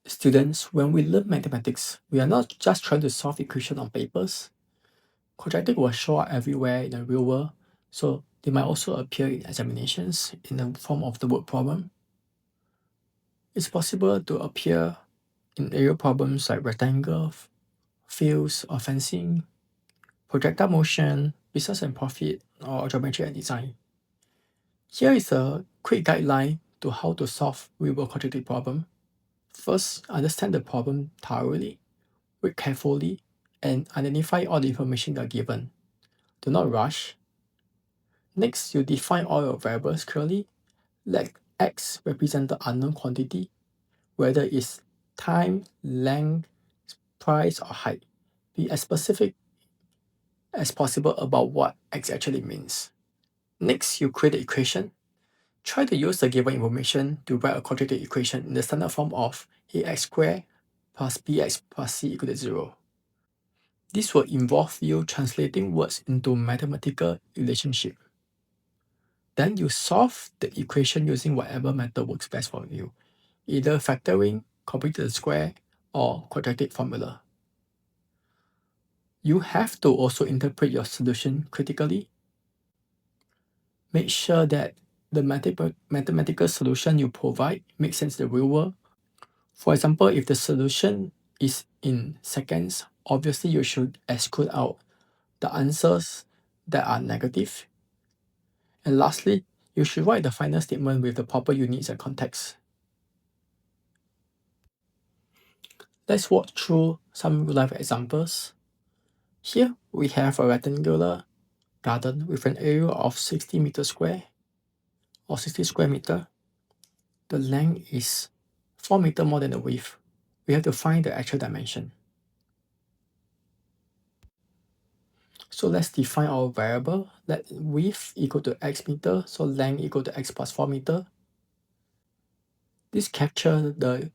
Students, when we learn mathematics, we are not just trying to solve equations on papers. Quadratic will show up everywhere in the real world, so they might also appear in examinations in the form of the word problem. It's possible to appear in area problems like rectangle, fields, or fencing, projectile motion, business and profit, or geometry and design. Here is a quick guideline to how to solve real-world quadratic problem. First, understand the problem thoroughly, read carefully, and identify all the information you are given. Do not rush. Next, you define all your variables clearly. Let x represent the unknown quantity, whether it's time, length, price, or height. Be as specific as possible about what x actually means. Next, you create the equation. Try to use the given information to write a quadratic equation in the standard form of ax squared plus bx plus c equal to 0. This will involve you translating words into mathematical relationship. Then you solve the equation using whatever method works best for you, either factoring, copying to the square, or quadratic formula. You have to also interpret your solution critically. Make sure that the mathematical solution you provide makes sense in the real world. For example, if the solution is in seconds, obviously you should exclude out the answers that are negative. And lastly, you should write the final statement with the proper units and context. Let's walk through some real-life examples. Here we have a rectangular garden with an area of 60 meters square or 60 square meter. The length is 4 meters more than the width. We have to find the actual dimension. So let's define our variable. Let width equal to x meter, so length equal to x plus 4 meter. This captures the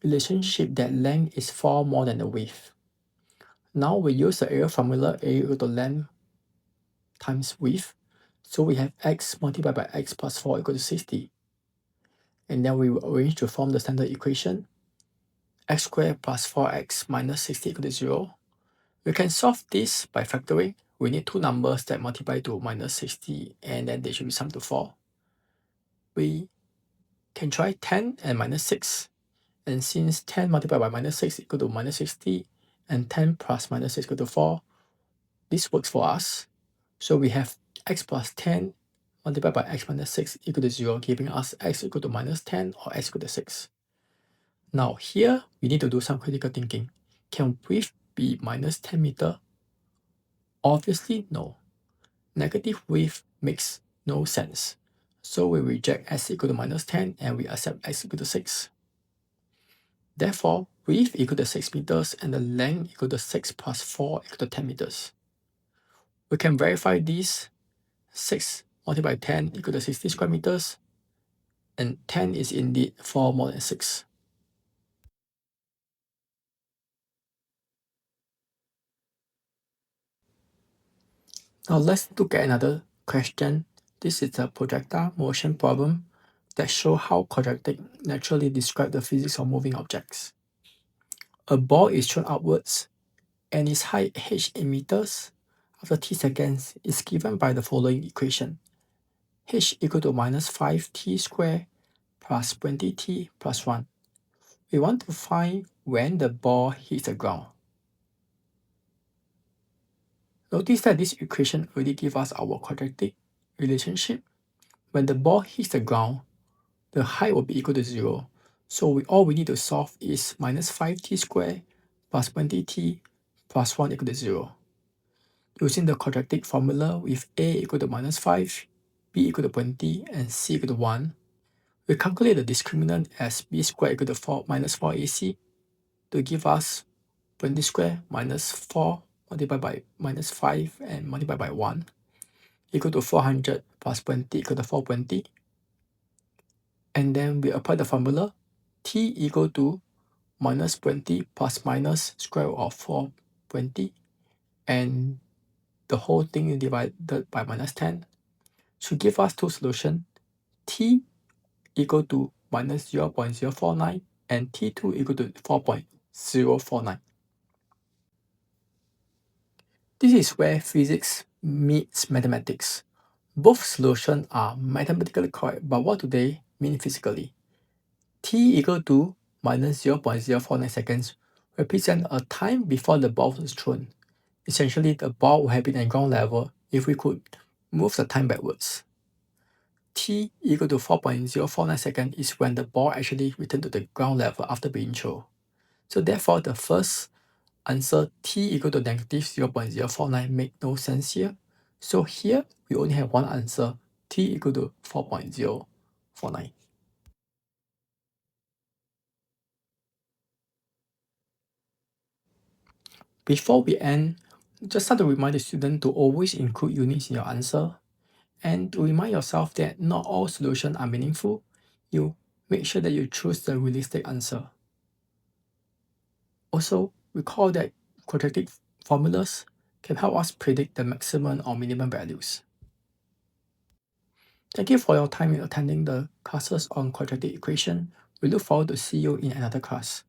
relationship that length is 4 more than the width. Now we use the area formula, area equal to length times width. So we have x multiplied by x plus 4 equal to 60. And then we will arrange to form the standard equation. X squared plus 4x minus 60 equal to 0. We can solve this by factoring. We need two numbers that multiply to minus 60 and then they should be summed to 4. We can try 10 and minus 6. And since 10 multiplied by minus 6 equal to minus 60 and 10 plus minus 6 equal to 4, this works for us. So we have x plus 10 multiplied by x minus 6 equal to 0, giving us x equal to minus 10 or x equal to 6. Now here, we need to do some critical thinking. Can width be minus 10 meter? Obviously, no. Negative width makes no sense. So we reject x equal to minus 10 and we accept x equal to 6. Therefore, width equal to 6 meters and the length equal to 6 plus 4 equal to 10 meters. We can verify this. 6 multiplied by 10 equal to 60 square meters, and 10 is indeed 4 more than 6. Now let's look at another question. This is a projectile motion problem that shows how quadratic naturally describes the physics of moving objects. A ball is thrown upwards and its height h in meters after t seconds is given by the following equation. H equal to minus 5t squared plus 20t plus 1. We want to find when the ball hits the ground. Notice that this equation already gives us our quadratic relationship. When the ball hits the ground, the height will be equal to 0. So all we need to solve is minus 5t squared plus 20t plus 1 equal to 0. Using the quadratic formula with a equal to minus 5, b equal to 20, and c equal to 1, we calculate the discriminant as b squared equal to 4 minus 4ac to give us 20 squared minus 4 multiplied by minus 5 and multiplied by 1 equal to 400 plus 20 equal to 420. And then we apply the formula t equal to minus 20 plus minus square root of 420 and the whole thing is divided by minus 10 should give us two solutions. T equal to minus 0.049 and T2 equal to 4.049. This is where physics meets mathematics. Both solutions are mathematically correct, but what do they mean physically? T equal to minus 0.049 seconds represent a time before the ball was thrown. Essentially, the ball would have been at ground level if we could move the time backwards. T equal to 4.049 seconds is when the ball actually returned to the ground level after being thrown. So therefore, the first answer T equal to negative 0.049 make no sense here. So here, we only have one answer, T equal to 4.049. Before we end, just start to remind the student to always include units in your answer and to remind yourself that not all solutions are meaningful. You make sure that you choose the realistic answer. Also, recall that quadratic formulas can help us predict the maximum or minimum values. Thank you for your time in attending the classes on quadratic equation. We look forward to see you in another class.